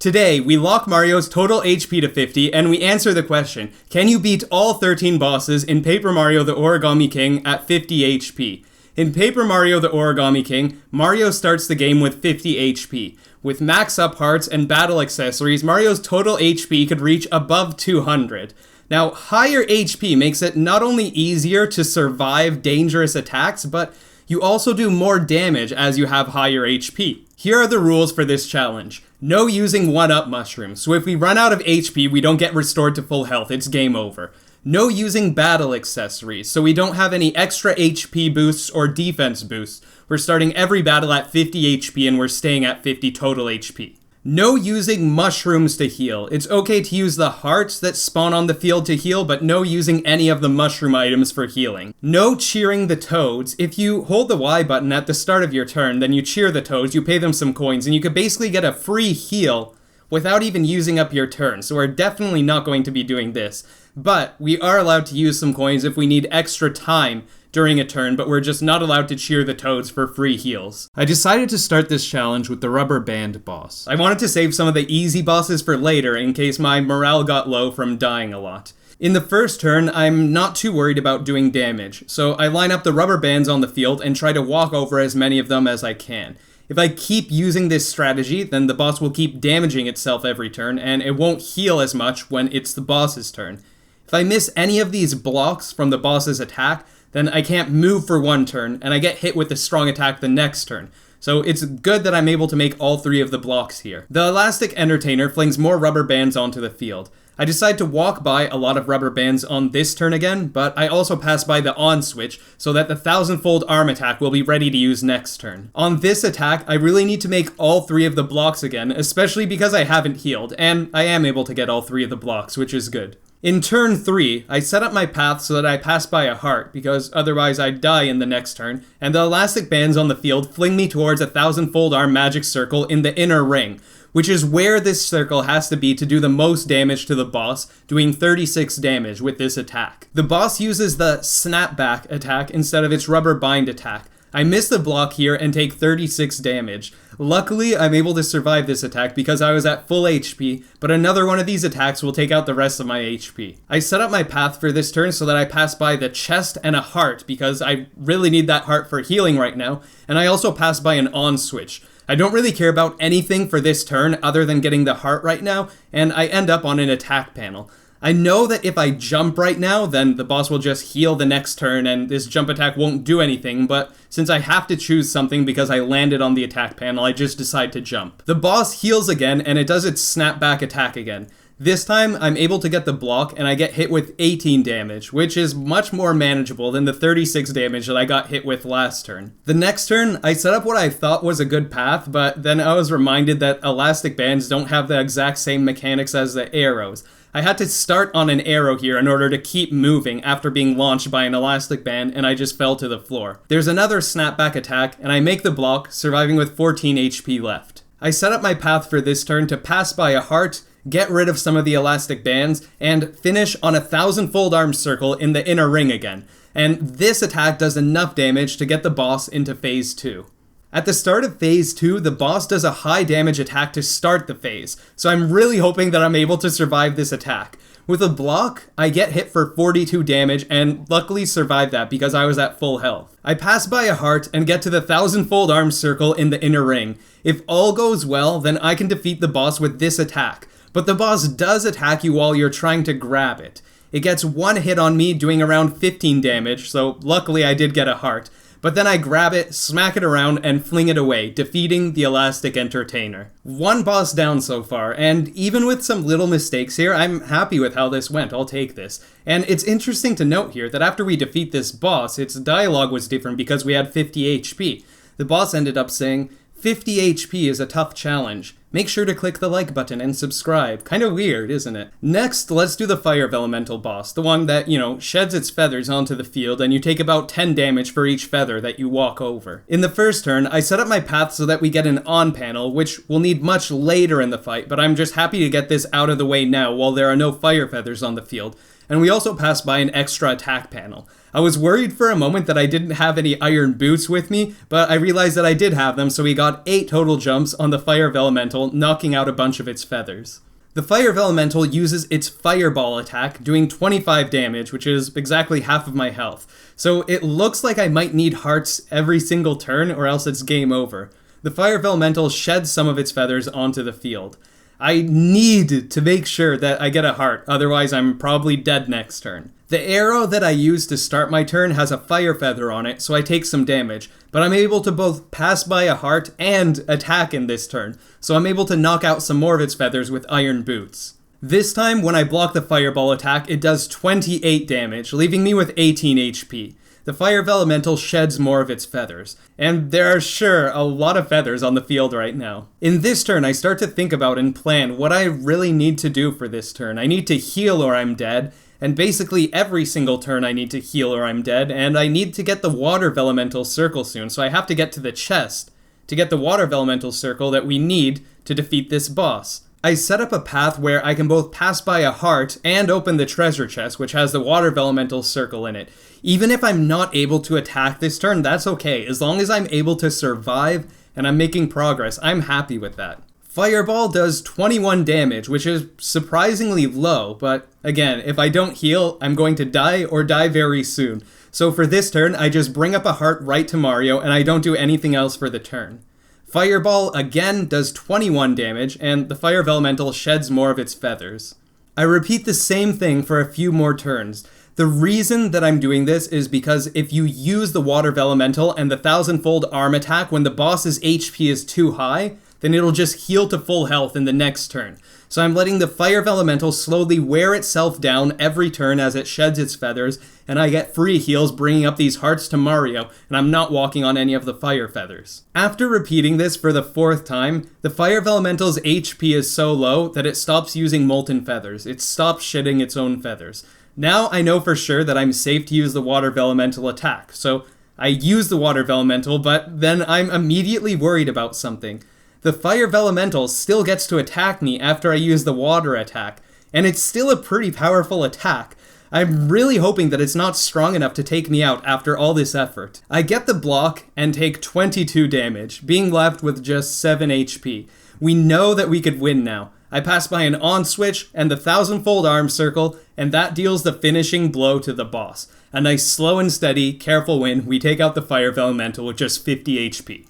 Today, we lock Mario's total HP to 50, and we answer the question, can you beat all 13 bosses in Paper Mario the Origami King at 50 HP? In Paper Mario the Origami King, Mario starts the game with 50 HP. With max up hearts and battle accessories, Mario's total HP could reach above 200. Now, higher HP makes it not only easier to survive dangerous attacks, but you also do more damage as you have higher HP. Here are the rules for this challenge. No using 1-up mushrooms, so if we run out of HP, we don't get restored to full health, it's game over. No using battle accessories, so we don't have any extra HP boosts or defense boosts. We're starting every battle at 50 HP and we're staying at 50 total HP. No using mushrooms to heal. It's okay to use the hearts that spawn on the field to heal, but no using any of the mushroom items for healing. No cheering the toads. If you hold the Y button at the start of your turn, then you cheer the toads, you pay them some coins, and you could basically get a free heal without even using up your turn. So we're definitely not going to be doing this. But we are allowed to use some coins if we need extra time during a turn, but we're just not allowed to cheer the toads for free heals. I decided to start this challenge with the rubber band boss. I wanted to save some of the easy bosses for later in case my morale got low from dying a lot. In the first turn, I'm not too worried about doing damage, so I line up the rubber bands on the field and try to walk over as many of them as I can. If I keep using this strategy, then the boss will keep damaging itself every turn, and it won't heal as much when it's the boss's turn. If I miss any of these blocks from the boss's attack, then I can't move for one turn, and I get hit with a strong attack the next turn. So it's good that I'm able to make all three of the blocks here. The Elastic Entertainer flings more rubber bands onto the field. I decide to walk by a lot of rubber bands on this turn again, but I also pass by the on switch so that the 1000-fold arm attack will be ready to use next turn. On this attack, I really need to make all three of the blocks again, especially because I haven't healed, and I am able to get all three of the blocks, which is good. In turn 3, I set up my path so that I pass by a heart, because otherwise I'd die in the next turn, and the elastic bands on the field fling me towards a 1000-fold arm magic circle in the inner ring, which is where this circle has to be to do the most damage to the boss, doing 36 damage with this attack. The boss uses the snapback attack instead of its rubber bind attack. I miss the block here and take 36 damage. Luckily, I'm able to survive this attack because I was at full HP, but another one of these attacks will take out the rest of my HP. I set up my path for this turn so that I pass by the chest and a heart because I really need that heart for healing right now, and I also pass by an on switch. I don't really care about anything for this turn other than getting the heart right now, and I end up on an attack panel. I know that if I jump right now, then the boss will just heal the next turn and this jump attack won't do anything, but since I have to choose something because I landed on the attack panel, I just decide to jump. The boss heals again and it does its snapback attack again. This time, I'm able to get the block and I get hit with 18 damage, which is much more manageable than the 36 damage that I got hit with last turn. The next turn, I set up what I thought was a good path, but then I was reminded that elastic bands don't have the exact same mechanics as the arrows. I had to start on an arrow here in order to keep moving after being launched by an elastic band, and I just fell to the floor. There's another snapback attack, and I make the block, surviving with 14 HP left. I set up my path for this turn to pass by a heart, get rid of some of the elastic bands, and finish on a 1000-fold arm circle in the inner ring again. And this attack does enough damage to get the boss into phase 2. At the start of phase 2, the boss does a high damage attack to start the phase, so I'm really hoping that I'm able to survive this attack. With a block, I get hit for 42 damage and luckily survive that because I was at full health. I pass by a heart and get to the 1000-fold arm circle in the inner ring. If all goes well, then I can defeat the boss with this attack, but the boss does attack you while you're trying to grab it. It gets one hit on me doing around 15 damage, so luckily I did get a heart. But then I grab it, smack it around, and fling it away, defeating the Elastic Entertainer. One boss down so far, and even with some little mistakes here, I'm happy with how this went, I'll take this. And it's interesting to note here that after we defeat this boss, its dialogue was different because we had 50 HP. The boss ended up saying, 50 HP is a tough challenge. Make sure to click the like button and subscribe. Kinda weird, isn't it? Next, let's do the Fire Vellumental Boss, the one that, sheds its feathers onto the field and you take about 10 damage for each feather that you walk over. In the first turn, I set up my path so that we get an on panel, which we'll need much later in the fight, but I'm just happy to get this out of the way now while there are no fire feathers on the field. And we also pass by an extra attack panel. I was worried for a moment that I didn't have any iron boots with me, but I realized that I did have them, so we got 8 total jumps on the Fire Vellumental, knocking out a bunch of its feathers. The Fire Vellumental uses its Fireball attack, doing 25 damage, which is exactly half of my health. So it looks like I might need hearts every single turn, or else it's game over. The Fire Vellumental sheds some of its feathers onto the field. I need to make sure that I get a heart, otherwise I'm probably dead next turn. The arrow that I use to start my turn has a fire feather on it, so I take some damage, but I'm able to both pass by a heart and attack in this turn, so I'm able to knock out some more of its feathers with iron boots. This time, when I block the fireball attack, it does 28 damage, leaving me with 18 HP. The Fire Vellumental sheds more of its feathers, and there are sure a lot of feathers on the field right now. In this turn, I start to think about and plan what I really need to do for this turn. I need to heal or I'm dead, and basically every single turn I need to heal or I'm dead, and I need to get the Water Vellumental Circle soon, so I have to get to the chest to get the Water Vellumental Circle that we need to defeat this boss. I set up a path where I can both pass by a heart and open the treasure chest, which has the Water Vellumental Circle in it. Even if I'm not able to attack this turn, that's okay. As long as I'm able to survive and I'm making progress, I'm happy with that. Fireball does 21 damage, which is surprisingly low, but again, if I don't heal, I'm going to die or die very soon. So for this turn, I just bring up a heart right to Mario and I don't do anything else for the turn. Fireball again does 21 damage, and the Fire Vellumental sheds more of its feathers. I repeat the same thing for a few more turns. The reason that I'm doing this is because if you use the Water Vellumental and the 1000-fold arm attack when the boss's HP is too high, then it'll just heal to full health in the next turn. So I'm letting the Fire Vellumental slowly wear itself down every turn as it sheds its feathers, and I get free heals bringing up these hearts to Mario, and I'm not walking on any of the fire feathers. After repeating this for the 4th time, the Fire Vellumental's HP is so low that it stops using molten feathers. It stops shedding its own feathers. Now I know for sure that I'm safe to use the Water Vellumental attack, so I use the Water Vellumental, but then I'm immediately worried about something. The Fire Vellumental still gets to attack me after I use the water attack, and it's still a pretty powerful attack. I'm really hoping that it's not strong enough to take me out after all this effort. I get the block and take 22 damage, being left with just 7 HP. We know that we could win now. I pass by an on switch and the 1000-fold arm circle, and that deals the finishing blow to the boss. A nice slow and steady, careful win. We take out the Fire Vellumental with just 50 HP.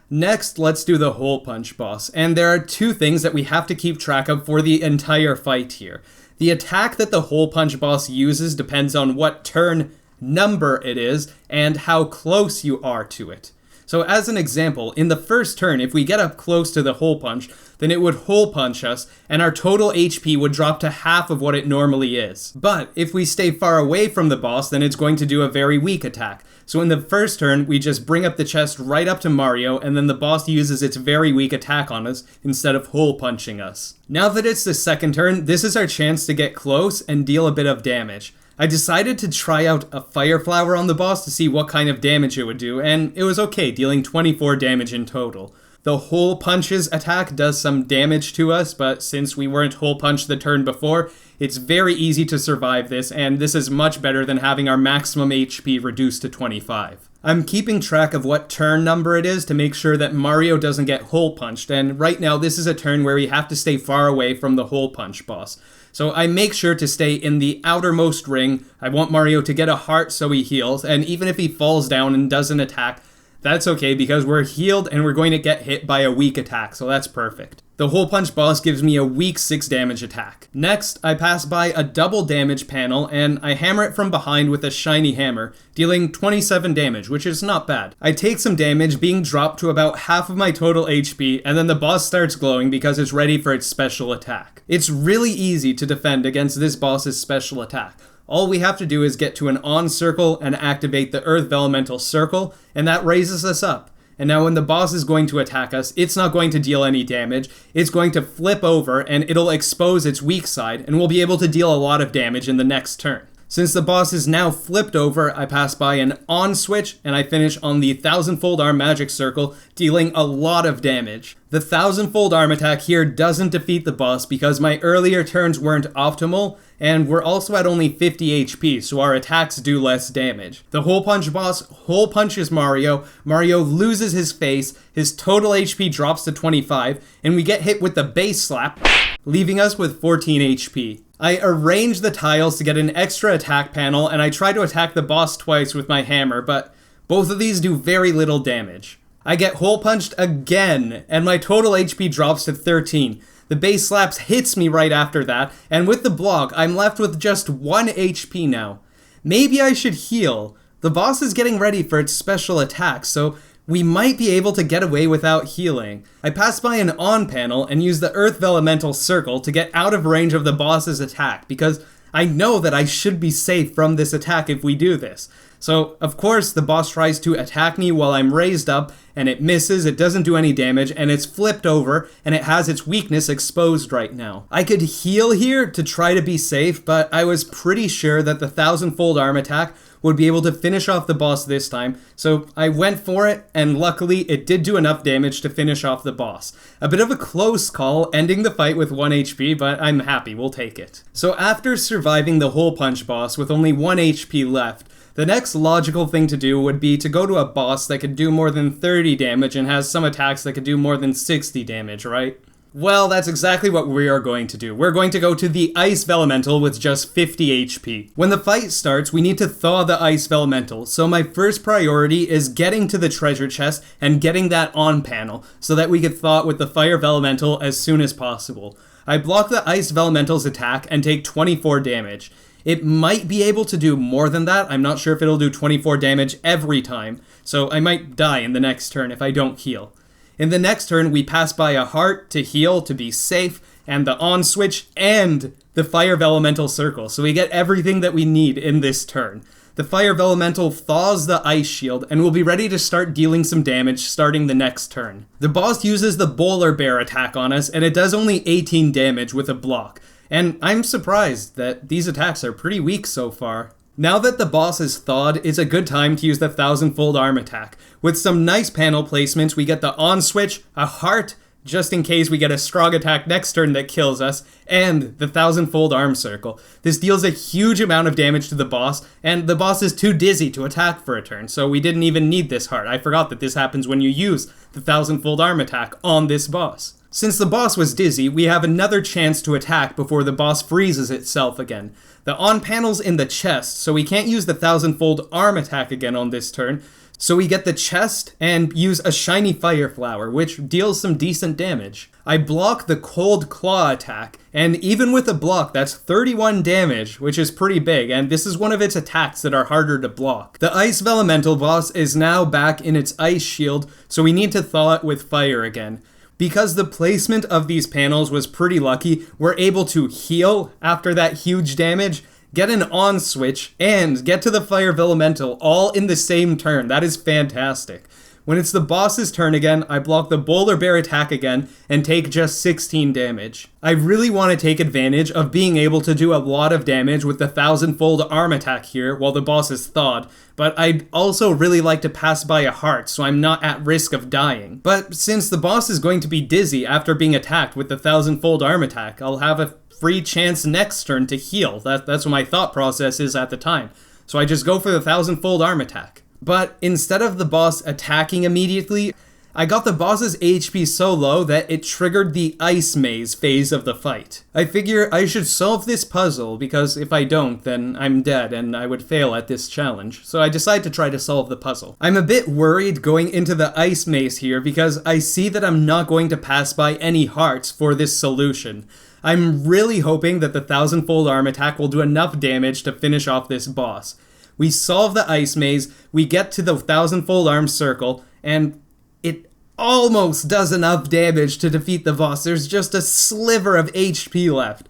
Next, let's do the Hole Punch boss, and there are 2 things that we have to keep track of for the entire fight here. The attack that the Hole Punch boss uses depends on what turn number it is and how close you are to it. So as an example, in the first turn, if we get up close to the Hole Punch, then it would Hole Punch us, and our total HP would drop to half of what it normally is. But if we stay far away from the boss, then it's going to do a very weak attack. So in the first turn, we just bring up the chest right up to Mario, and then the boss uses its very weak attack on us instead of hole punching us. Now that it's the second turn, this is our chance to get close and deal a bit of damage. I decided to try out a Fire Flower on the boss to see what kind of damage it would do, and it was okay, dealing 24 damage in total. The Hole Punch's attack does some damage to us, but since we weren't Hole Punched the turn before, it's very easy to survive this, and this is much better than having our maximum HP reduced to 25. I'm keeping track of what turn number it is to make sure that Mario doesn't get Hole Punched, and right now this is a turn where we have to stay far away from the Hole Punch boss. So I make sure to stay in the outermost ring. I want Mario to get a heart so he heals, and even if he falls down and doesn't attack, that's okay because we're healed and we're going to get hit by a weak attack, so that's perfect. The Hole Punch boss gives me a weak 6 damage attack. Next, I pass by a double damage panel and I hammer it from behind with a shiny hammer, dealing 27 damage, which is not bad. I take some damage, being dropped to about half of my total HP, and then the boss starts glowing because it's ready for its special attack. It's really easy to defend against this boss's special attack. All we have to do is get to an on circle and activate the Earth Vellumental Circle, and that raises us up. And now when the boss is going to attack us, it's not going to deal any damage. It's going to flip over and it'll expose its weak side, and we'll be able to deal a lot of damage in the next turn. Since the boss is now flipped over, I pass by an on switch and I finish on the 1000-fold arm magic circle, dealing a lot of damage. The 1000-fold arm attack here doesn't defeat the boss because my earlier turns weren't optimal, and we're also at only 50 HP, so our attacks do less damage. The hole punch boss hole punches Mario, Mario loses his face, his total HP drops to 25, and we get hit with the base slap, leaving us with 14 HP. I arrange the tiles to get an extra attack panel, and I try to attack the boss twice with my hammer, but both of these do very little damage. I get hole punched again, and my total HP drops to 13. The base slaps hits me right after that, and with the block, I'm left with just 1 HP now. Maybe I should heal. The boss is getting ready for its special attack, so we might be able to get away without healing. I pass by an on panel and use the Earth Vellumental circle to get out of range of the boss's attack, because I know that I should be safe from this attack if we do this. So, of course, the boss tries to attack me while I'm raised up, and it misses, it doesn't do any damage, and it's flipped over, and it has its weakness exposed right now. I could heal here to try to be safe, but I was pretty sure that the 1000-fold arm attack would be able to finish off the boss this time, so I went for it, and luckily it did do enough damage to finish off the boss. A bit of a close call, ending the fight with 1 HP, but I'm happy, we'll take it. So after surviving the hole punch boss with only 1 HP left, the next logical thing to do would be to go to a boss that could do more than 30 damage and has some attacks that could do more than 60 damage, right? Well, that's exactly what we are going to do. We're going to go to the Ice Vellumental with just 50 HP. When the fight starts, we need to thaw the Ice Vellumental, so my first priority is getting to the treasure chest and getting that on panel, so that we could thaw it with the Fire Vellumental as soon as possible. I block the Ice Vellumental's attack and take 24 damage. It might be able to do more than that. I'm not sure if it'll do 24 damage every time, so I might die in the next turn if I don't heal. In the next turn, we pass by a heart to heal, to be safe, and the on switch, and the Fire Vellumental circle, so we get everything that we need in this turn. The Fire Vellumental thaws the ice shield, and we'll be ready to start dealing some damage starting the next turn. The boss uses the Bowler Bear attack on us, and it does only 18 damage with a block. And I'm surprised that these attacks are pretty weak so far. Now that the boss is thawed, it's a good time to use the 1000-fold arm attack. With some nice panel placements, we get the on switch, a heart, just in case we get a strong attack next turn that kills us, and the 1000-fold arm circle. This deals a huge amount of damage to the boss, and the boss is too dizzy to attack for a turn, so we didn't even need this heart. I forgot that this happens when you use the 1000-fold arm attack on this boss. Since the boss was dizzy, we have another chance to attack before the boss freezes itself again. The on panel's in the chest, so we can't use the 1000-fold arm attack again on this turn, so we get the chest and use a shiny fire flower, which deals some decent damage. I block the cold claw attack, and even with a block, that's 31 damage, which is pretty big, and this is one of its attacks that are harder to block. The Ice Vellumental boss is now back in its ice shield, so we need to thaw it with fire again. Because the placement of these panels was pretty lucky, we're able to heal after that huge damage, get an on switch, and get to the Fire Vellumental all in the same turn. That is fantastic. When it's the boss's turn again, I block the Bowler Bear attack again and take just 16 damage. I really want to take advantage of being able to do a lot of damage with the 1000-fold arm attack here while the boss is thawed, but I'd also really like to pass by a heart so I'm not at risk of dying. But since the boss is going to be dizzy after being attacked with the 1000-fold arm attack, I'll have a free chance next turn to heal. That's what my thought process is at the time. So I just go for the 1000-fold arm attack. But instead of the boss attacking immediately, I got the boss's HP so low that it triggered the ice maze phase of the fight. I figure I should solve this puzzle because if I don't, then I'm dead and I would fail at this challenge. So I decide to try to solve the puzzle. I'm a bit worried going into the ice maze here because I see that I'm not going to pass by any hearts for this solution. I'm really hoping that the 1000-fold arm attack will do enough damage to finish off this boss. We solve the ice maze, we get to the 1000-fold arm circle, and it almost does enough damage to defeat the boss. There's just a sliver of HP left.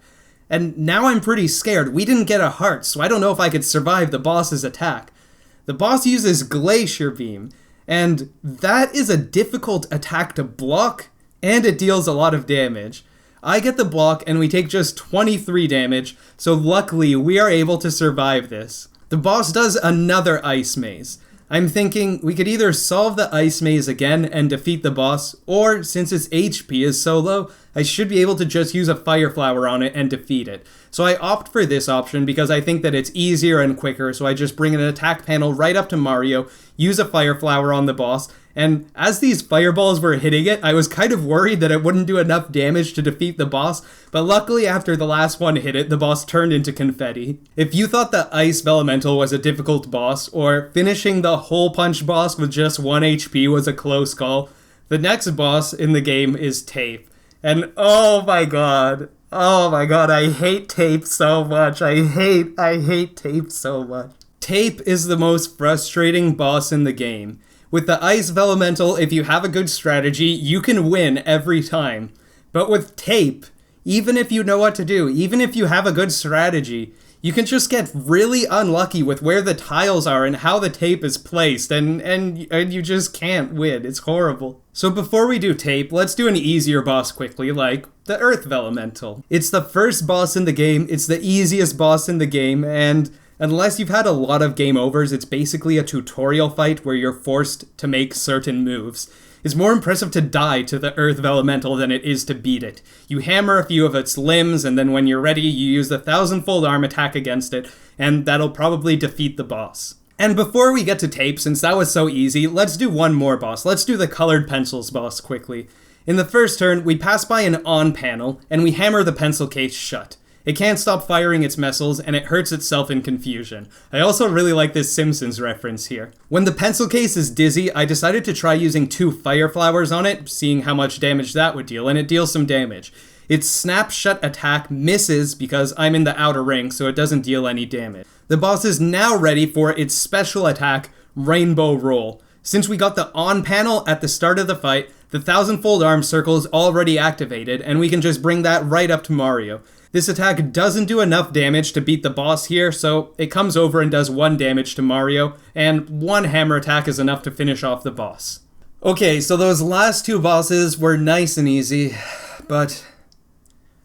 And now I'm pretty scared. We didn't get a heart, so I don't know if I could survive the boss's attack. The boss uses Glacier Beam, and that is a difficult attack to block, and it deals a lot of damage. I get the block and we take just 23 damage, so luckily we are able to survive this. The boss does another ice maze. I'm thinking we could either solve the ice maze again and defeat the boss, or since its HP is so low, I should be able to just use a fire flower on it and defeat it. So I opt for this option because I think that it's easier and quicker, so I just bring an attack panel right up to Mario, use a fire flower on the boss, and as these fireballs were hitting it, I was kind of worried that it wouldn't do enough damage to defeat the boss, but luckily after the last one hit it, the boss turned into confetti. If you thought the Ice Vellumental was a difficult boss, or finishing the hole punch boss with just 1 HP was a close call, the next boss in the game is Tape. And oh my god, I hate Tape so much. I hate Tape so much. Tape is the most frustrating boss in the game. With the Ice Vellumental, if you have a good strategy, you can win every time. But with Tape, even if you know what to do, even if you have a good strategy, you can just get really unlucky with where the tiles are and how the tape is placed, and you just can't win. It's horrible. So before we do Tape, let's do an easier boss quickly, like the Earth Vellumental. It's the first boss in the game, it's the easiest boss in the game, and unless you've had a lot of game overs, it's basically a tutorial fight where you're forced to make certain moves. It's more impressive to die to the Earth Vellumental than it is to beat it. You hammer a few of its limbs, and then when you're ready, you use the 1000-fold arm attack against it, and that'll probably defeat the boss. And before we get to Tape, since that was so easy, let's do one more boss. Let's do the Colored Pencils boss quickly. In the first turn, we pass by an on panel, and we hammer the pencil case shut. It can't stop firing its missiles, and it hurts itself in confusion. I also really like this Simpsons reference here. When the pencil case is dizzy, I decided to try using 2 fire flowers on it, seeing how much damage that would deal, and it deals some damage. Its snap shut attack misses because I'm in the outer ring, so it doesn't deal any damage. The boss is now ready for its special attack, Rainbow Roll. Since we got the on panel at the start of the fight, the 1000-fold arm circle is already activated, and we can just bring that right up to Mario. This attack doesn't do enough damage to beat the boss here, so it comes over and does 1 damage to Mario, and 1 hammer attack is enough to finish off the boss. Okay, so those last 2 bosses were nice and easy, but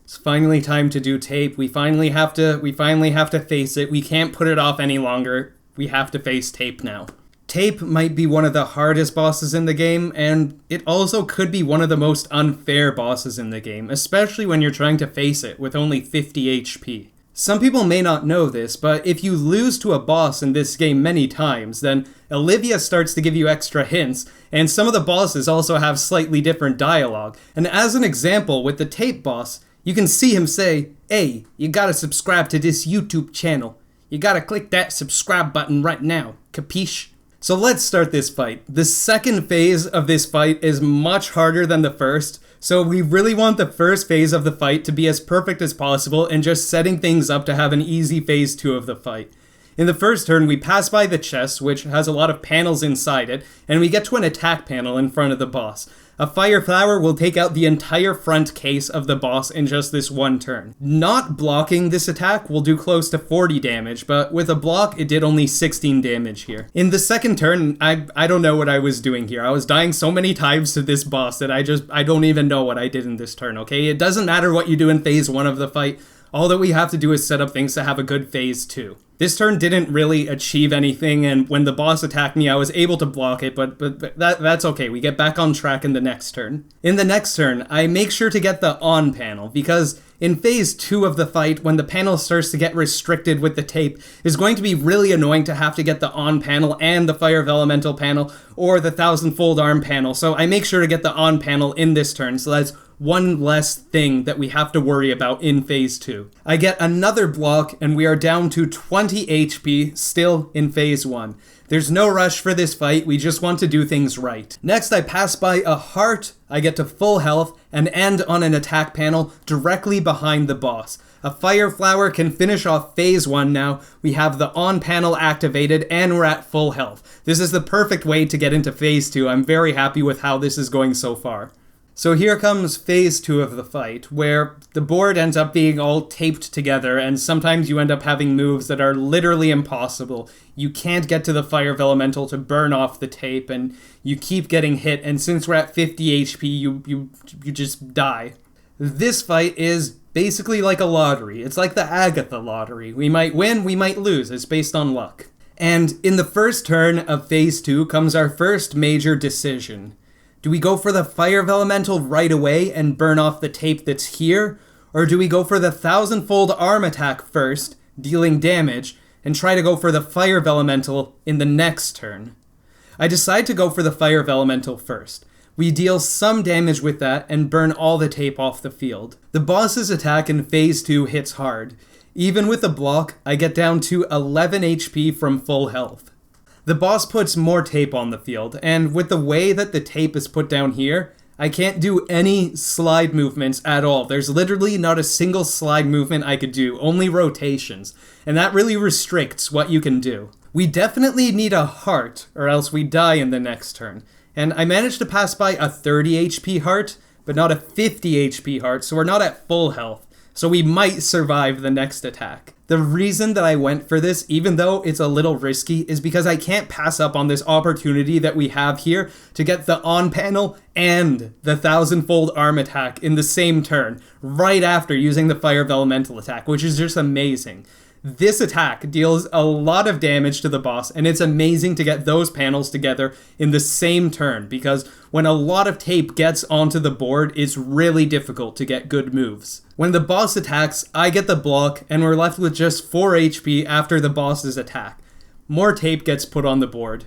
it's finally time to do Tape. We finally have to face it. We can't put it off any longer. We have to face Tape now. Tape might be one of the hardest bosses in the game, and it also could be one of the most unfair bosses in the game, especially when you're trying to face it with only 50 HP. Some people may not know this, but if you lose to a boss in this game many times, then Olivia starts to give you extra hints, and some of the bosses also have slightly different dialogue. And as an example, with the Tape boss, you can see him say, "Hey, you gotta subscribe to this YouTube channel. You gotta click that subscribe button right now, capiche?" So let's start this fight. The second phase of this fight is much harder than the first, so we really want the first phase of the fight to be as perfect as possible and just setting things up to have an easy phase 2 of the fight. In the first turn, we pass by the chest, which has a lot of panels inside it, and we get to an attack panel in front of the boss. A fire flower will take out the entire front case of the boss in just this 1 turn. Not blocking this attack will do close to 40 damage, but with a block, it did only 16 damage here. In the second turn, I don't know what I was doing here. I was dying so many times to this boss that I don't even know what I did in this turn, okay? It doesn't matter what you do in phase 1 of the fight. All that we have to do is set up things to have a good phase 2. This turn didn't really achieve anything, and when the boss attacked me, I was able to block it, but that's okay. We get back on track in the next turn. In the next turn, I make sure to get the on panel, because in phase 2 of the fight, when the panel starts to get restricted with the tape, it's going to be really annoying to have to get the on panel and the Fire Vellumental panel, or the 1000-fold arm panel, so I make sure to get the on panel in this turn, so that's 1 less thing that we have to worry about in phase 2. I get another block, and we are down to 20 HP, still in phase 1. There's no rush for this fight, we just want to do things right. Next, I pass by a heart, I get to full health, and end on an attack panel directly behind the boss. A fire flower can finish off phase 1 now, we have the on panel activated, and we're at full health. This is the perfect way to get into phase 2, I'm very happy with how this is going so far. So here comes phase 2 of the fight, where the board ends up being all taped together, and sometimes you end up having moves that are literally impossible. You can't get to the Fire Vellumental to burn off the tape, and you keep getting hit, and since we're at 50 HP, you just die. This fight is basically like a lottery. It's like the Agatha lottery. We might win, we might lose. It's based on luck. And in the first turn of Phase 2 comes our first major decision. Do we go for the Fire Vellumental right away and burn off the tape that's here? Or do we go for the 1000-fold arm attack first, dealing damage, and try to go for the Fire Vellumental in the next turn? I decide to go for the Fire Vellumental first. We deal some damage with that and burn all the tape off the field. The boss's attack in Phase 2 hits hard. Even with a block, I get down to 11 HP from full health. The boss puts more tape on the field, and with the way that the tape is put down here, I can't do any slide movements at all. There's literally not a single slide movement I could do, only rotations, and that really restricts what you can do. We definitely need a heart, or else we die in the next turn. And I managed to pass by a 30 HP heart, but not a 50 HP heart, so we're not at full health. So we might survive the next attack. The reason that I went for this, even though it's a little risky, is because I can't pass up on this opportunity that we have here to get the on panel and the 1000-fold arm attack in the same turn, right after using the Fire Vellumental attack, which is just amazing. This attack deals a lot of damage to the boss, and it's amazing to get those panels together in the same turn, because when a lot of tape gets onto the board, it's really difficult to get good moves. When the boss attacks, I get the block, and we're left with just 4 HP after the boss's attack. More tape gets put on the board.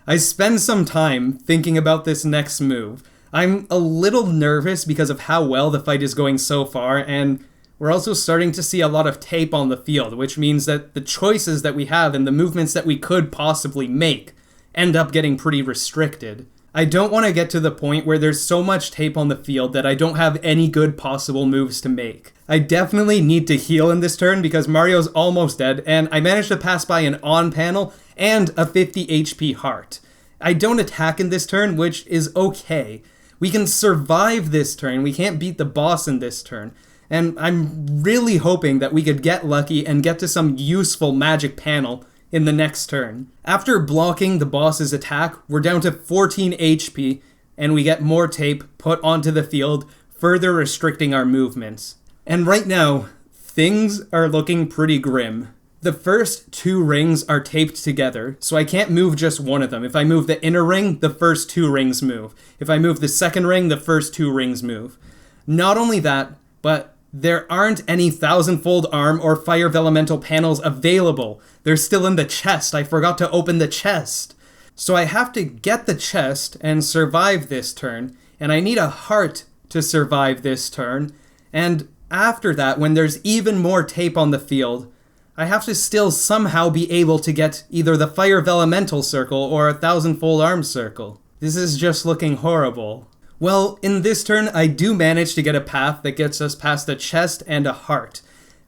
I spend some time thinking about this next move. I'm a little nervous because of how well the fight is going so far, and we're also starting to see a lot of tape on the field, which means that the choices that we have and the movements that we could possibly make end up getting pretty restricted. I don't want to get to the point where there's so much tape on the field that I don't have any good possible moves to make. I definitely need to heal in this turn because Mario's almost dead, and I managed to pass by an on panel and a 50 HP heart. I don't attack in this turn, which is okay. We can survive this turn. We can't beat the boss in this turn. And I'm really hoping that we could get lucky and get to some useful magic panel in the next turn. After blocking the boss's attack, we're down to 14 HP, and we get more tape put onto the field, further restricting our movements. And right now, things are looking pretty grim. The first 2 rings are taped together, so I can't move just one of them. If I move the inner ring, the first 2 rings move. If I move the second ring, the first 2 rings move. Not only that, but there aren't any 1000-fold arm or Fire Vellumental panels available. They're still in the chest. I forgot to open the chest. So I have to get the chest and survive this turn, and I need a heart to survive this turn. And after that, when there's even more tape on the field, I have to still somehow be able to get either the Fire Vellumental circle or a 1000-fold arm circle. This is just looking horrible. Well, in this turn, I do manage to get a path that gets us past a chest and a heart.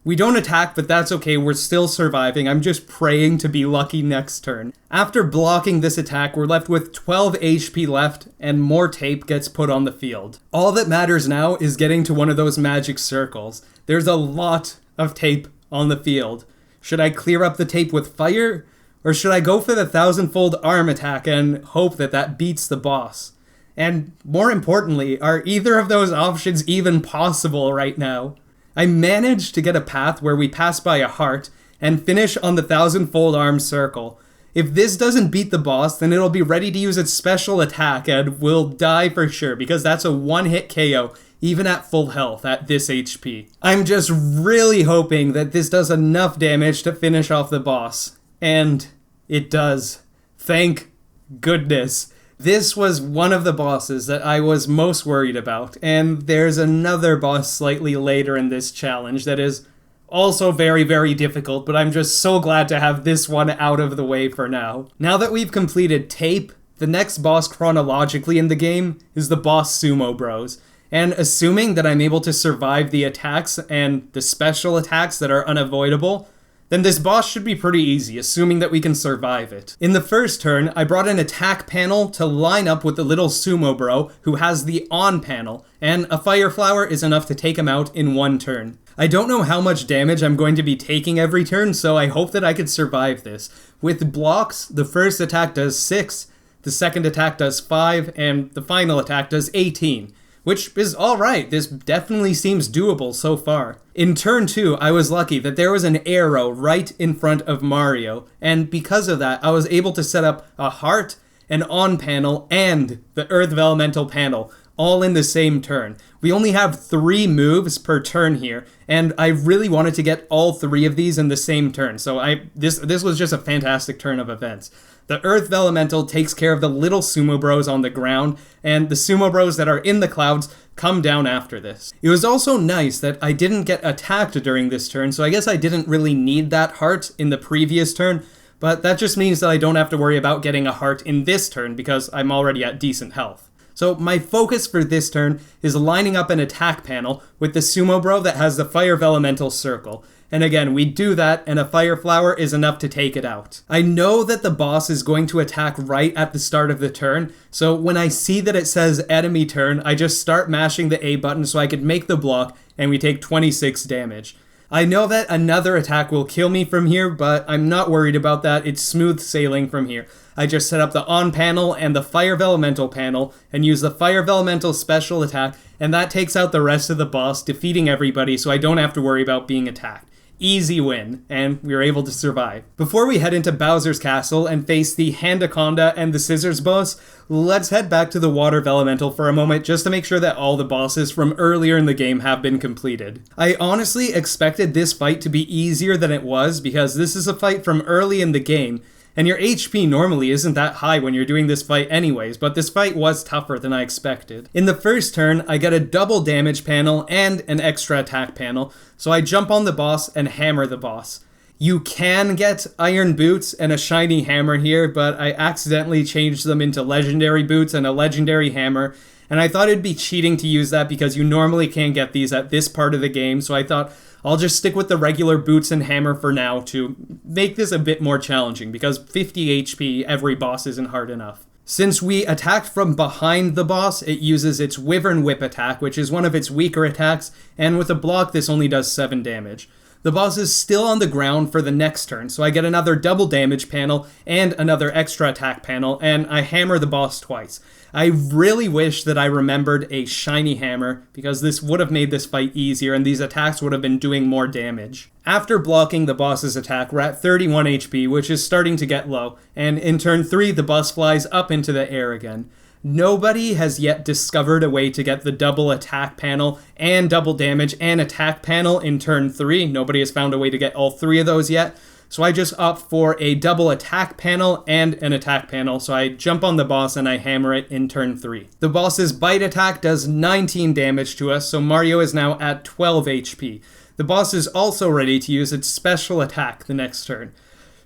We don't attack, but that's okay, we're still surviving. I'm just praying to be lucky next turn. After blocking this attack, we're left with 12 HP left, and more tape gets put on the field. All that matters now is getting to one of those magic circles. There's a lot of tape on the field. Should I clear up the tape with fire? Or should I go for the 1000-fold arm attack and hope that that beats the boss? And more importantly, are either of those options even possible right now? I managed to get a path where we pass by a heart and finish on the 1000-fold arm circle. If this doesn't beat the boss, then it'll be ready to use its special attack and we'll die for sure because that's a one-hit KO, even at full health at this HP. I'm just really hoping that this does enough damage to finish off the boss. And it does. Thank goodness. This was one of the bosses that I was most worried about, and there's another boss slightly later in this challenge that is also very, very difficult, but I'm just so glad to have this one out of the way for now. Now that we've completed tape, the next boss chronologically in the game is the boss Sumo Bros, and assuming that I'm able to survive the attacks and the special attacks that are unavoidable, then this boss should be pretty easy, assuming that we can survive it. In the first turn, I brought an attack panel to line up with the little Sumo Bro, who has the on panel, and a Fire Flower is enough to take him out in one turn. I don't know how much damage I'm going to be taking every turn, so I hope that I could survive this. With blocks, the first attack does 6, the second attack does 5, and the final attack does 18. which is alright. This definitely seems doable so far. In turn 2, I was lucky that there was an arrow right in front of Mario, and because of that, I was able to set up a heart, an on panel, and the Earth Vellumental panel, all in the same turn. We only have 3 moves per turn here, and I really wanted to get all 3 of these in the same turn, so this was just a fantastic turn of events. The Earth Vellumental takes care of the little Sumo Bros on the ground, and the Sumo Bros that are in the clouds come down after this. It was also nice that I didn't get attacked during this turn, so I guess I didn't really need that heart in the previous turn, but that just means that I don't have to worry about getting a heart in this turn because I'm already at decent health. So my focus for this turn is lining up an attack panel with the Sumo Bro that has the Fire Vellumental circle. And again, we do that, and a Fire Flower is enough to take it out. I know that the boss is going to attack right at the start of the turn, so when I see that it says enemy turn, I just start mashing the A button so I could make the block, and we take 26 damage. I know that another attack will kill me from here, but I'm not worried about that. It's smooth sailing from here. I just set up the on panel and the Fire Vellumental panel and use the Fire Vellumental special attack, and that takes out the rest of the boss, defeating everybody so I don't have to worry about being attacked. Easy win, and we were able to survive. Before we head into Bowser's Castle and face the Handaconda and the Scissors boss, let's head back to the Water Vellumental for a moment just to make sure that all the bosses from earlier in the game have been completed. I honestly expected this fight to be easier than it was because this is a fight from early in the game, and your HP normally isn't that high when you're doing this fight anyways, but this fight was tougher than I expected. In the first turn, I get a double damage panel and an extra attack panel, so I jump on the boss and hammer the boss. You can get iron boots and a shiny hammer here, but I accidentally changed them into legendary boots and a legendary hammer, and I thought it'd be cheating to use that because you normally can't get these at this part of the game, so I thought I'll just stick with the regular boots and hammer for now to make this a bit more challenging because 50 HP every boss isn't hard enough. Since we attacked from behind the boss, it uses its Wyvern Whip attack, which is one of its weaker attacks, and with a block this only does 7 damage. The boss is still on the ground for the next turn, so I get another double damage panel and another extra attack panel, and I hammer the boss twice. I really wish that I remembered a shiny hammer, because this would have made this fight easier and these attacks would have been doing more damage. After blocking the boss's attack, we're at 31 HP, which is starting to get low, and in turn 3 the boss flies up into the air again. Nobody has yet discovered a way to get the double attack panel and double damage and attack panel in turn 3. Nobody has found a way to get all 3 of those yet. So I just opt for a double attack panel and an attack panel. So I jump on the boss and I hammer it in turn 3. The boss's bite attack does 19 damage to us, so Mario is now at 12 HP. The boss is also ready to use its special attack the next turn.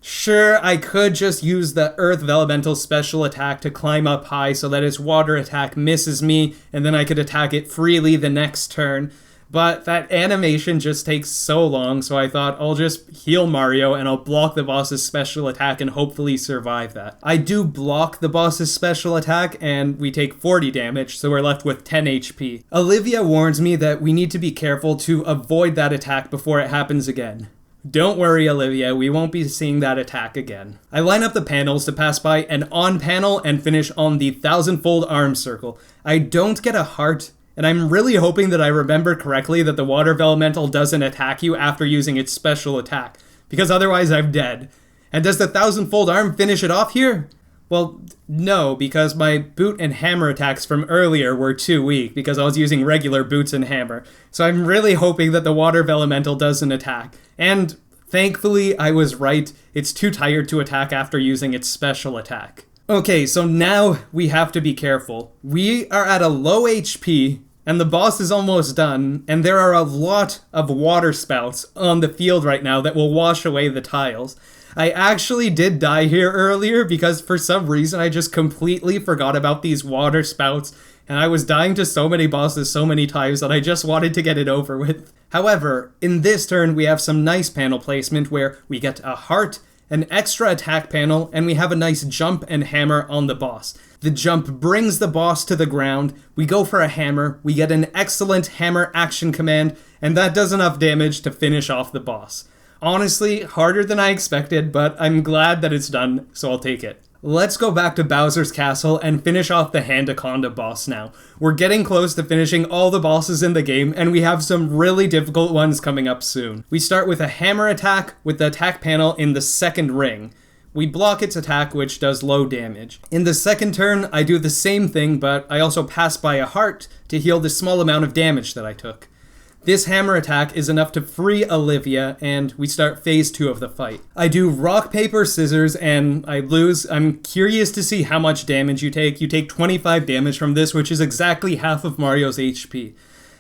Sure, I could just use the Earth Vellumental special attack to climb up high so that its water attack misses me, and then I could attack it freely the next turn. But that animation just takes so long, so I thought I'll just heal Mario and I'll block the boss's special attack and hopefully survive that. I do block the boss's special attack and we take 40 damage, so we're left with 10 HP. Olivia warns me that we need to be careful to avoid that attack before it happens again. Don't worry, Olivia, we won't be seeing that attack again. I line up the panels to pass by an on panel and finish on the 1000-fold arm circle. I don't get a heart, and I'm really hoping that I remember correctly that the Water Vellumental doesn't attack you after using its special attack, because otherwise I'm dead. And does the 1000-fold arm finish it off here? Well, no, because my boot and hammer attacks from earlier were too weak because I was using regular boots and hammer. So I'm really hoping that the Water Vellumental doesn't attack. And thankfully, I was right. It's too tired to attack after using its special attack. Okay, so now we have to be careful. We are at a low HP, and the boss is almost done, and there are a lot of water spouts on the field right now that will wash away the tiles. I actually did die here earlier because for some reason I just completely forgot about these water spouts, and I was dying to so many bosses so many times that I just wanted to get it over with. However, in this turn we have some nice panel placement where we get a heart, an extra attack panel, and we have a nice jump and hammer on the boss. The jump brings the boss to the ground, we go for a hammer, we get an excellent hammer action command, and that does enough damage to finish off the boss. Honestly, harder than I expected, but I'm glad that it's done, so I'll take it. Let's go back to Bowser's Castle and finish off the Handaconda boss now. We're getting close to finishing all the bosses in the game, and we have some really difficult ones coming up soon. We start with a hammer attack with the attack panel in the second ring. We block its attack, which does low damage. In the second turn, I do the same thing, but I also pass by a heart to heal the small amount of damage that I took. This hammer attack is enough to free Olivia, and we start phase 2 of the fight. I do rock, paper, scissors, and I lose. I'm curious to see how much damage you take. You take 25 damage from this, which is exactly half of Mario's HP.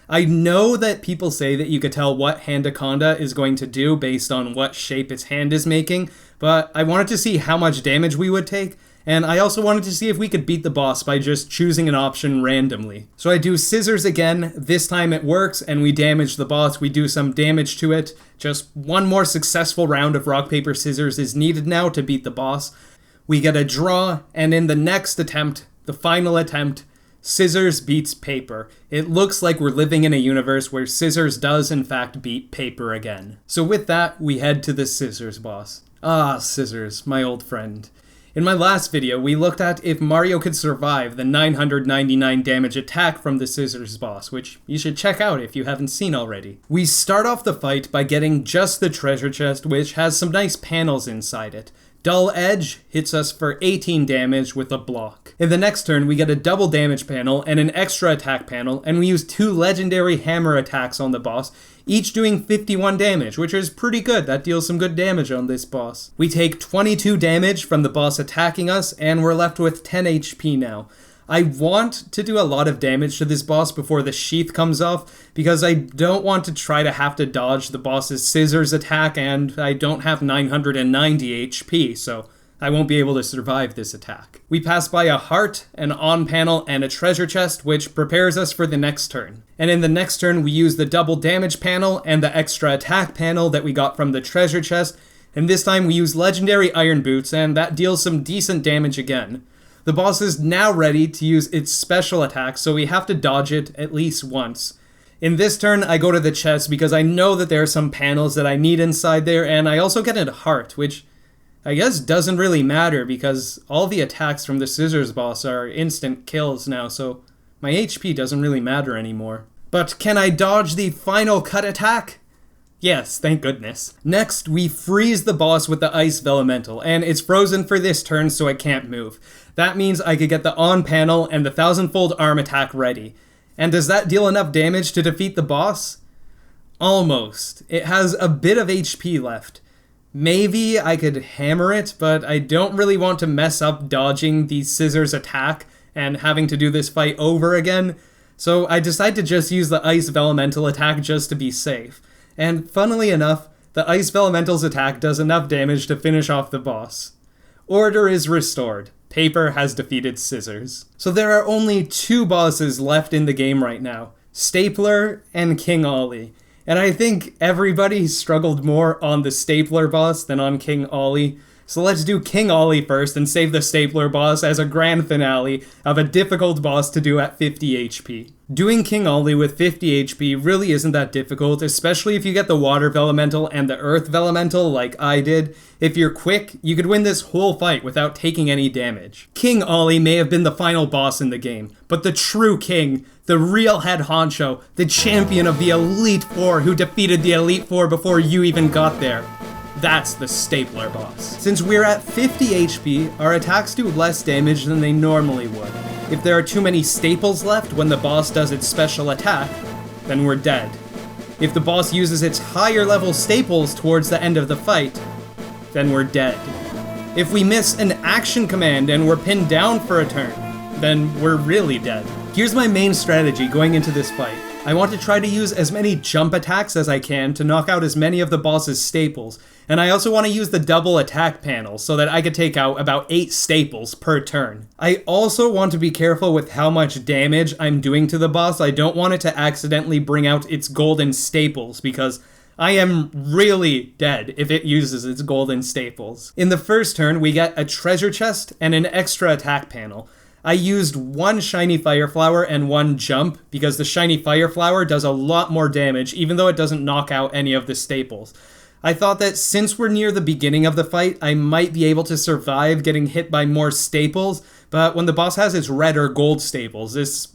I know that people say that you could tell what Handaconda is going to do based on what shape its hand is making, but I wanted to see how much damage we would take, and I also wanted to see if we could beat the boss by just choosing an option randomly. So I do scissors again, this time it works, and we damage the boss, we do some damage to it. Just one more successful round of rock, paper, scissors is needed now to beat the boss. We get a draw, and in the next attempt, the final attempt, scissors beats paper. It looks like we're living in a universe where scissors does in fact beat paper again. So with that, we head to the scissors boss. Ah, scissors, my old friend. In my last video, we looked at if Mario could survive the 999 damage attack from the scissors boss, which you should check out if you haven't seen already. We start off the fight by getting just the treasure chest, which has some nice panels inside it. Dull Edge hits us for 18 damage with a block. In the next turn, we get a double damage panel and an extra attack panel, and we use 2 legendary hammer attacks on the boss, each doing 51 damage, which is pretty good. That deals some good damage on this boss. We take 22 damage from the boss attacking us, and we're left with 10 HP now. I want to do a lot of damage to this boss before the sheath comes off, because I don't want to try to have to dodge the boss's scissors attack, and I don't have 990 HP, so I won't be able to survive this attack. We pass by a heart, an on panel, and a treasure chest, which prepares us for the next turn. And in the next turn, we use the double damage panel and the extra attack panel that we got from the treasure chest, and this time we use legendary iron boots, and that deals some decent damage again. The boss is now ready to use its special attack, so we have to dodge it at least once. In this turn, I go to the chest because I know that there are some panels that I need inside there, and I also get a heart, which I guess doesn't really matter because all the attacks from the scissors boss are instant kills now, so my HP doesn't really matter anymore. But can I dodge the final cut attack? Yes, thank goodness. Next, we freeze the boss with the Ice Vellumental, and it's frozen for this turn so it can't move. That means I could get the on panel and the 1000-fold arm attack ready. And does that deal enough damage to defeat the boss? Almost. It has a bit of HP left. Maybe I could hammer it, but I don't really want to mess up dodging the scissors attack and having to do this fight over again. So I decide to just use the Ice Vellumental attack just to be safe. And funnily enough, the Ice Vellumental's attack does enough damage to finish off the boss. Order is restored. Paper has defeated scissors. So there are only 2 bosses left in the game right now, Stapler and King Olly. And I think everybody struggled more on the Stapler boss than on King Olly. So let's do King Olly first and save the Stapler boss as a grand finale of a difficult boss to do at 50 HP. Doing King Olly with 50 HP really isn't that difficult, especially if you get the Water Vellumental and the Earth Vellumental like I did. If you're quick, you could win this whole fight without taking any damage. King Olly may have been the final boss in the game, but the true king, the real head honcho, the champion of the Elite Four who defeated the Elite Four before you even got there, that's the Stapler boss. Since we're at 50 HP, our attacks do less damage than they normally would. If there are too many staples left when the boss does its special attack, then we're dead. If the boss uses its higher level staples towards the end of the fight, then we're dead. If we miss an action command and we're pinned down for a turn, then we're really dead. Here's my main strategy going into this fight. I want to try to use as many jump attacks as I can to knock out as many of the boss's staples, and I also want to use the double attack panel so that I could take out about 8 staples per turn. I also want to be careful with how much damage I'm doing to the boss. I don't want it to accidentally bring out its golden staples because I am really dead if it uses its golden staples. In the first turn, we get a treasure chest and an extra attack panel. I used 1 shiny fire flower and 1 jump because the shiny fire flower does a lot more damage even though it doesn't knock out any of the staples. I thought that since we're near the beginning of the fight, I might be able to survive getting hit by more staples, but when the boss has its red or gold staples, this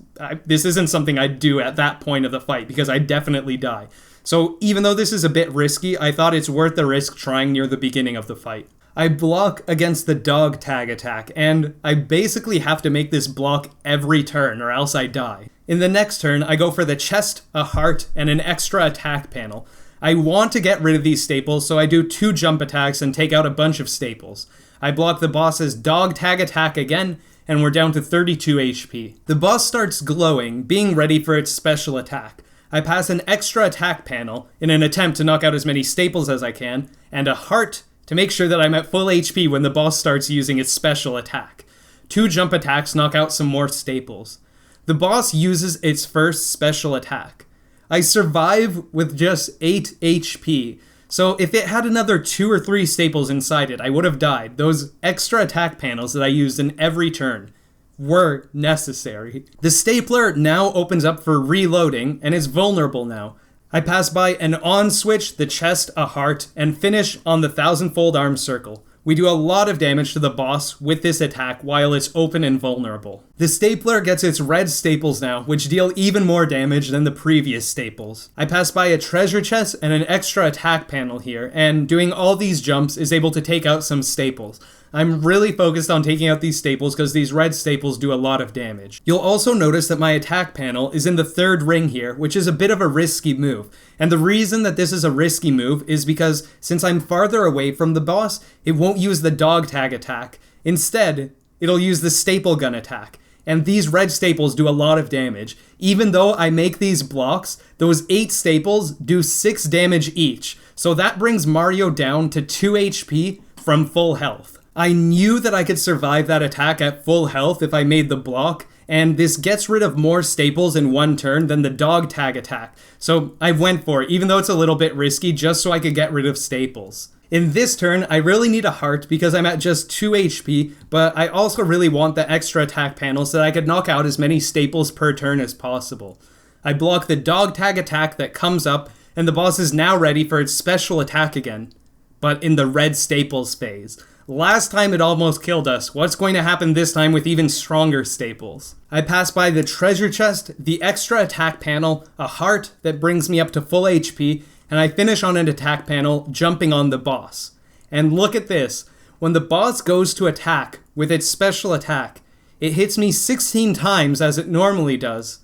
isn't something I'd do at that point of the fight, because I definitely die. So even though this is a bit risky, I thought it's worth the risk trying near the beginning of the fight. I block against the dog tag attack, and I basically have to make this block every turn or else I die. In the next turn, I go for the chest, a heart, and an extra attack panel. I want to get rid of these staples, so I do 2 jump attacks and take out a bunch of staples. I block the boss's dog tag attack again, and we're down to 32 HP. The boss starts glowing, being ready for its special attack. I pass an extra attack panel in an attempt to knock out as many staples as I can, and a heart to make sure that I'm at full HP when the boss starts using its special attack. 2 jump attacks knock out some more staples. The boss uses its first special attack. I survive with just 8 HP, so if it had another 2 or 3 staples inside it, I would have died. Those extra attack panels that I used in every turn were necessary. The stapler now opens up for reloading and is vulnerable now. I pass by an on switch, the chest, a heart, and finish on the 1000-fold arm circle. We do a lot of damage to the boss with this attack while it's open and vulnerable. The stapler gets its red staples now, which deal even more damage than the previous staples. I pass by a treasure chest and an extra attack panel here, and doing all these jumps is able to take out some staples. I'm really focused on taking out these staples because these red staples do a lot of damage. You'll also notice that my attack panel is in the 3rd ring here, which is a bit of a risky move. And the reason that this is a risky move is because since I'm farther away from the boss, it won't use the dog tag attack. Instead, it'll use the staple gun attack. And these red staples do a lot of damage. Even though I make these blocks, those 8 staples do 6 damage each. So that brings Mario down to 2 HP from full health. I knew that I could survive that attack at full health if I made the block, and this gets rid of more staples in one turn than the dog tag attack. So I went for it, even though it's a little bit risky, just so I could get rid of staples. In this turn, I really need a heart because I'm at just 2 HP, but I also really want the extra attack panel so that I could knock out as many staples per turn as possible. I block the dog tag attack that comes up, and the boss is now ready for its special attack again, but in the red staples phase. Last time it almost killed us. What's going to happen this time with even stronger staples? I pass by the treasure chest, the extra attack panel, a heart that brings me up to full HP, and I finish on an attack panel, jumping on the boss. And look at this. When the boss goes to attack with its special attack, it hits me 16 times as it normally does,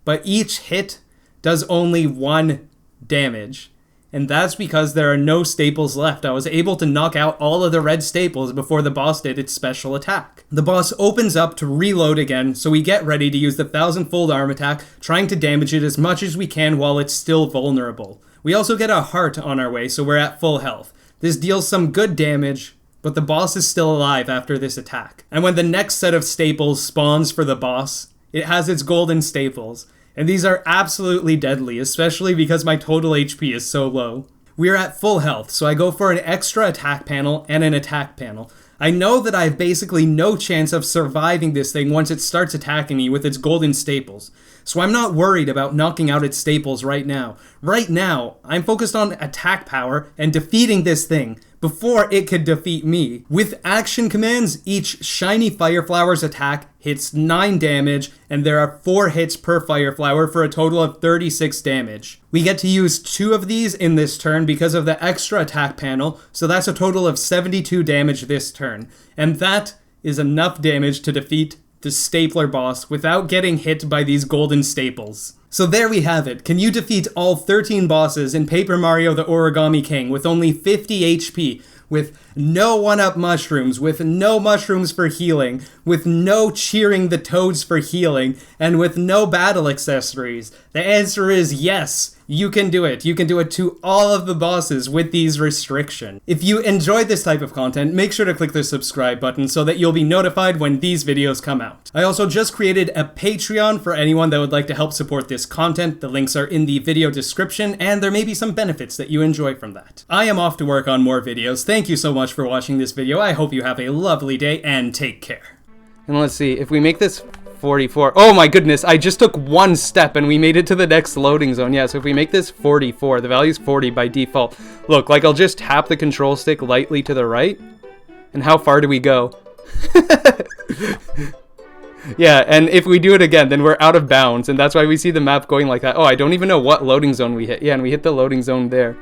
but each hit does only 1 damage. And that's because there are no staples left. I was able to knock out all of the red staples before the boss did its special attack. The boss opens up to reload again, so we get ready to use the 1000-fold arm attack, trying to damage it as much as we can while it's still vulnerable. We also get a heart on our way, so we're at full health. This deals some good damage, but the boss is still alive after this attack. And when the next set of staples spawns for the boss, it has its golden staples. And these are absolutely deadly, especially because my total HP is so low. We're at full health, so I go for an extra attack panel and an attack panel. I know that I have basically no chance of surviving this thing once it starts attacking me with its golden staples. So I'm not worried about knocking out its staples right now. Right now, I'm focused on attack power and defeating this thing before it could defeat me. With action commands, each shiny fire flower's attack hits 9 damage, and there are 4 hits per fire flower for a total of 36 damage. We get to use 2 of these in this turn because of the extra attack panel, so that's a total of 72 damage this turn. And that is enough damage to defeat the stapler boss without getting hit by these golden staples. So there we have it. Can you defeat all 13 bosses in Paper Mario the Origami King with only 50 HP, with no one-up mushrooms, with no mushrooms for healing, with no cheering the toads for healing, and with no battle accessories? The answer is yes. You can do it. You can do it to all of the bosses with these restrictions. If you enjoyed this type of content, make sure to click the subscribe button so that you'll be notified when these videos come out. I also just created a Patreon for anyone that would like to help support this content. The links are in the video description, and there may be some benefits that you enjoy from that. I am off to work on more videos. Thank you so much for watching this video. I hope you have a lovely day, and take care. And let's see, if we make this 44. Oh my goodness, I just took one step and we made it to the next loading zone. Yeah, so if we make this 44, the value's 40 by default. Look, like I'll just tap the control stick lightly to the right. And how far do we go? Yeah, and if we do it again, then we're out of bounds, and that's why we see the map going like that. Oh, I don't even know what loading zone we hit. Yeah, and we hit the loading zone there.